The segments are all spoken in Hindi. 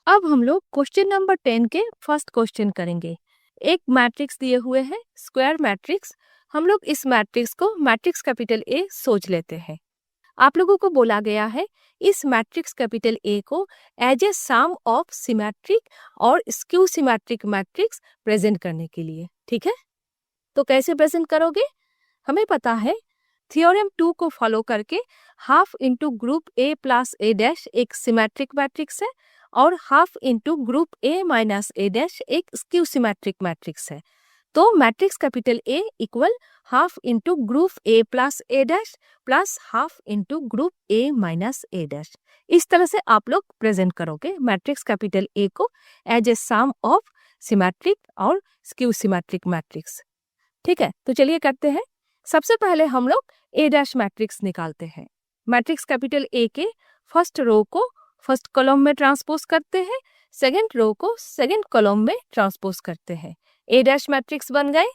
अब हम लोग क्वेश्चन नंबर 10 के फर्स्ट क्वेश्चन करेंगे। एक मैट्रिक्स दिए हुए हैं, स्क्वायर मैट्रिक्स। हम लोग इस मैट्रिक्स को मैट्रिक्स कैपिटल ए सोच लेते हैं। आप लोगों को बोला गया है इस मैट्रिक्स कैपिटल ए को as a sum of symmetric और स्क्यू सिमेट्रिक मैट्रिक्स प्रेजेंट करने के लिए। ठीक है, तो कैसे प्रेजेंट करोगे? हमें पता है थ्योरम 2 को फॉलो करके half into group A plus A dash एक सिमेट्रिक मैट्रिक्स है और half into group A minus A dash एक स्क्यू सिमेट्रिक मैट्रिक्स है। तो matrix capital A equal half into group A plus A dash plus half into group A minus A dash. इस तरह से आप लोग प्रेजेंट करोगे मैट्रिक्स कैपिटल ए को as a sum of symmetric और स्क्यू सिमेट्रिक मैट्रिक्स। ठीक है, तो चलिए करते हैं। सबसे पहले हम लोग ए डैश मैट्रिक्स निकालते हैं। मैट्रिक्स कैपिटल ए के फर्स्ट रो को फर्स्ट कॉलम में ट्रांसपोज करते हैं, सेकंड रो को सेकंड कॉलम में ट्रांसपोज करते हैं। ए डैश मैट्रिक्स बन गए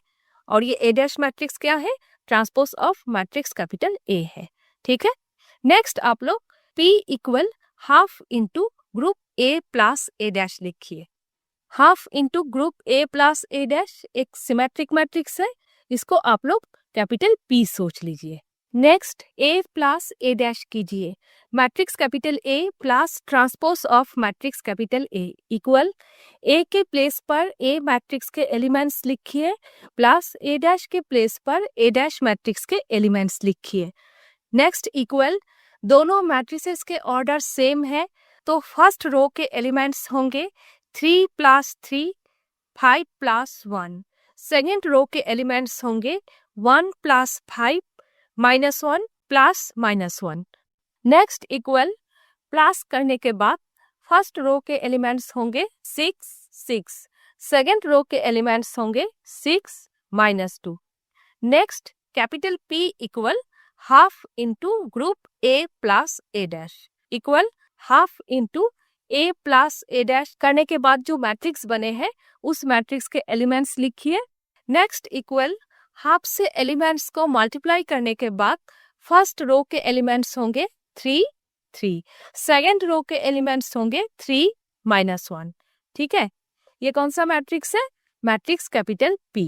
और ये ए डैश मैट्रिक्स क्या है? Transpose of matrix capital A है। ठीक है, नेक्स्ट आप लोग P equal half into group A plus A dash लिखिए। Half into group A plus A dash एक सिमेट्रिक मैट्रिक्स है, इसको आप लोग कैपिटल P सोच लीजिए। Next A plus A dash कीजिए। Matrix capital A plus transpose of matrix capital A equal A के प्लेस पर ए मैट्रिक्स के एलिमेंट्स लिखिए प्लस ए डैश के प्लेस पर ए डैश मैट्रिक्स के एलिमेंट्स लिखिए। नेक्स्ट इक्वल दोनों मैट्रिसेस के ऑर्डर सेम है, तो फर्स्ट रो के एलिमेंट्स होंगे 3 + 3 5 + 1। सेकेंड रो के एलिमेंट्स होंगे 1 + 5 -1 + -1। नेक्स्ट इक्वल प्लस करने के बाद फर्स्ट रो के एलिमेंट्स होंगे 6 6, सेकेंड रो के एलिमेंट्स होंगे 6 -2। Next capital P equal half into group A plus A dash equal half into A plus A dash करने के बाद जो मैट्रिक्स बने हैं उस मैट्रिक्स के एलिमेंट्स लिखिए। नेक्स्ट इक्वल हाफ से एलिमेंट्स को मल्टीप्लाई करने के बाद फर्स्ट रो के एलिमेंट्स होंगे 3 3, सेकेंड रो के एलिमेंट्स होंगे 3 -1। ठीक है, ये कौन सा मैट्रिक्स है? Matrix capital P।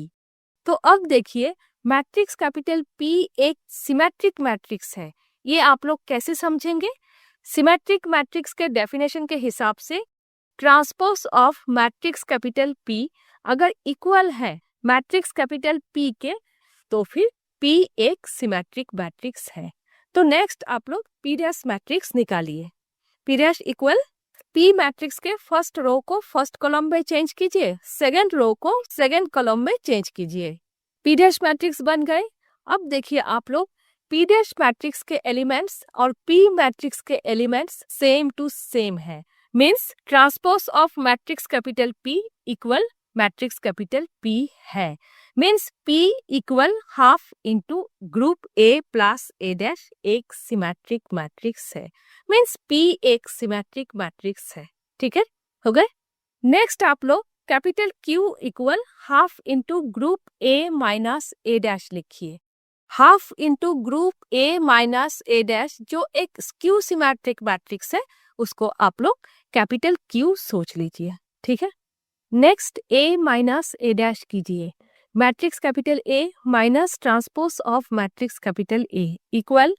तो अब देखिए मैट्रिक्स कैपिटल P एक सिमेट्रिक मैट्रिक्स है। ये आप लोग कैसे समझेंगे? सिमेट्रिक मैट्रिक्स के डेफिनेशन के हिसाब से transpose of matrix capital P अगर इक्वल है मैट्रिक्स कैपिटल P के तो फिर P एक सिमेट्रिक मैट्रिक्स है। तो नेक्स्ट आप लोग P डैश मैट्रिक्स निकालिए। P dash equal P matrix के फर्स्ट रो को फर्स्ट कॉलम में चेंज कीजिए, सेकंड रो को सेकंड कॉलम में चेंज कीजिए। P डैश मैट्रिक्स बन गए। अब देखिए आप लोग P डैश मैट्रिक्स के एलिमेंट्स और P मैट्रिक्स के एलिमेंट्स सेम टू सेम है, means transpose of matrix capital P equal matrix capital P है। Means P equal half into group A plus A dash एक सिमेट्रिक मैट्रिक्स है। मीन्स P एक सिमेट्रिक मैट्रिक्स है। ठीक है, हो गए। नेक्स्ट आप लोग capital Q equal half into group A minus A dash लिखिए। Half into group A minus A dash जो एक स्क्यू सिमेट्रिक मैट्रिक्स है उसको आप लोग कैपिटल Q सोच लीजिए। ठीक है, next A minus A dash कीजिए। Matrix capital A minus transpose of matrix capital A equal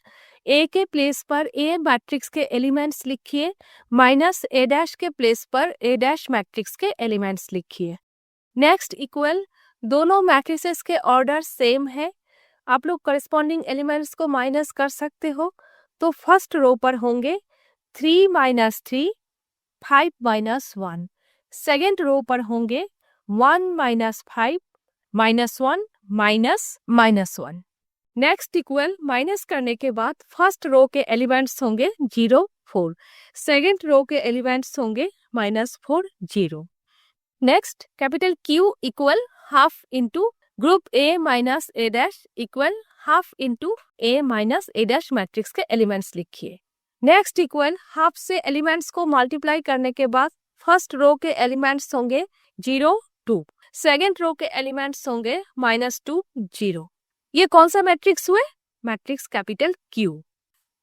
A के प्लेस पर A मैट्रिक्स के एलिमेंट्स लिखिए माइनस A डैश के प्लेस पर A डैश मैट्रिक्स के एलिमेंट्स लिखिए। नेक्स्ट इक्वल दोनों मैट्रिसेस के ऑर्डर सेम है, आप लोग करस्पॉन्डिंग एलिमेंट्स को माइनस कर सकते हो। तो फर्स्ट रो पर होंगे 3 - 3 5 -1, सेकेंड रो पर होंगे 1 - 5 -1 -1। नेक्स्ट इक्वल माइनस करने के बाद फर्स्ट रो के एलिमेंट्स होंगे 0 4, सेकेंड रो के एलिमेंट्स होंगे -4 0। Next capital Q equal half into group A minus A dash equal half into A minus A dash matrix के एलिमेंट्स लिखिए। नेक्स्ट इक्वल हाफ से एलिमेंट्स को मल्टीप्लाई करने के बाद फर्स्ट रो के एलिमेंट्स होंगे 0 2, सेकेंड रो के एलिमेंट्स होंगे -2 0। ये कौन सा मैट्रिक्स हुए? Matrix capital Q।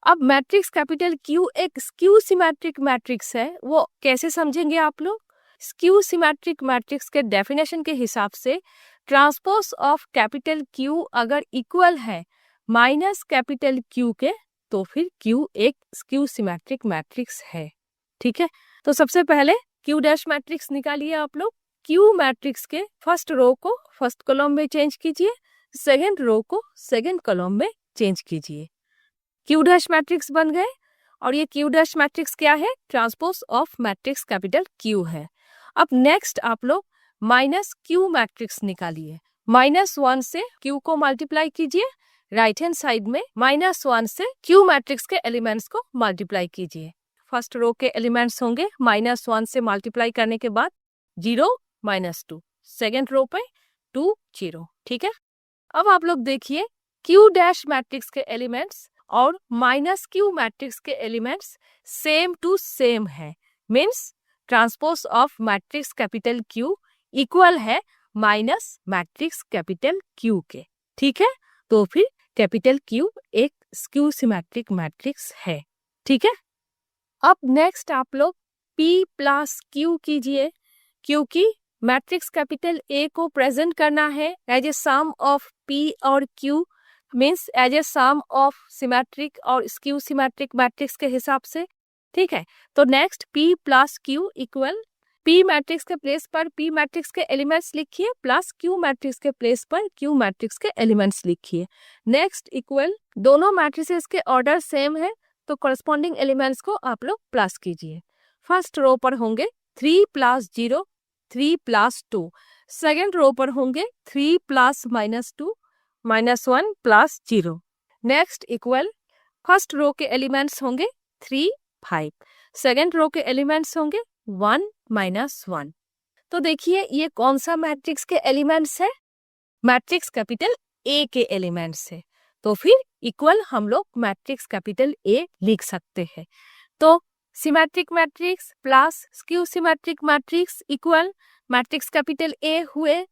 अब मैट्रिक्स कैपिटल क्यू एक स्क्यू सिमेट्रिक मैट्रिक्स है, वो कैसे समझेंगे आप लोग? स्क्यू सिमेट्रिक मैट्रिक्स के डेफिनेशन के हिसाब से ट्रांसपोज ऑफ कैपिटल क्यू अगर इक्वल है माइनस कैपिटल क्यू के, तो फिर क्यू एक स्क्यू सिमेट्रिक मैट्रिक्स है। ठीक है, तो सबसे पहले क्यू डैश मैट्रिक्स निकालिए आप लोग। क्यू मैट्रिक्स के फर्स्ट रो को फर्स्ट कॉलम में चेंज कीजिए, सेकंड रो को सेकंड कॉलम में चेंज कीजिए। क्यू डैश मैट्रिक्स बन गए। और ये क्यू डैश मैट्रिक्स क्या है? Transpose of matrix capital Q है। अब नेक्स्ट आप लोग माइनस क्यू मैट्रिक्स निकालिए। -1 से क्यू को मल्टीप्लाई कीजिए, राइट हैंड साइड में -1 से क्यू मैट्रिक्स के एलिमेंट्स को मल्टीप्लाई कीजिए। फर्स्ट रो के एलिमेंट्स होंगे -1 से मल्टीप्लाई करने के बाद 0 -2, सेकेंड रो पे 2 0। ठीक है, अब आप लोग देखिए क्यू डैश मैट्रिक्स के एलिमेंट्स और माइनस क्यू मैट्रिक्स के एलिमेंट्स सेम टू सेम है, means transpose of matrix capital Q equal है माइनस मैट्रिक्स कैपिटल क्यू के। ठीक है, तो फिर कैपिटल क्यू एक स्क्यू सिमेट्रिक मैट्रिक्स है। ठीक है, अब नेक्स्ट आप लोग P प्लस Q कीजिए, क्योंकि मैट्रिक्स कैपिटल A को प्रेजेंट करना है as a sum of P और Q, means as a sum of symmetric और स्क्यू सिमेट्रिक मैट्रिक्स के हिसाब से। ठीक है, तो next P plus Q equal P matrix के प्लेस पर P मैट्रिक्स के एलिमेंट्स लिखिए, प्लस Q मैट्रिक्स के प्लेस पर Q मैट्रिक्स के एलिमेंट्स लिखिए। नेक्स्ट इक्वल दोनों मैट्रिसेस के ऑर्डर सेम है, तो करस्पॉन्डिंग एलिमेंट्स को आप लोग प्लस कीजिए। फर्स्ट रो पर होंगे 3 + 0, 3 + 2। सेकेंड रो पर होंगे 3 + -2, -1 + 0। नेक्स्ट इक्वल फर्स्ट रो के एलिमेंट्स होंगे 3 5, सेकेंड रो के एलिमेंट्स होंगे 1 -1। तो देखिए ये कौन सा मैट्रिक्स के एलिमेंट्स है? मैट्रिक्स कैपिटल ए के एलिमेंट्स है, तो फिर इक्वल हम लोग मैट्रिक्स कैपिटल ए लिख सकते हैं। तो symmetric matrix plus skew symmetric matrix equal matrix capital ए हुए,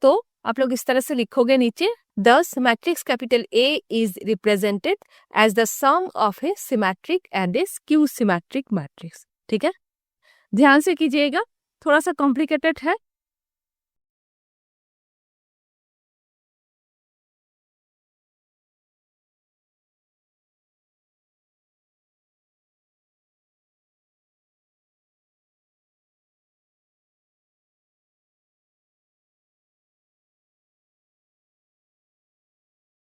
तो आप लोग इस तरह से लिखोगे नीचे, thus matrix capital A is represented as the sum of a symmetric and a skew symmetric matrix. ठीक है, ध्यान से कीजिएगा, थोड़ा सा कॉम्प्लिकेटेड है,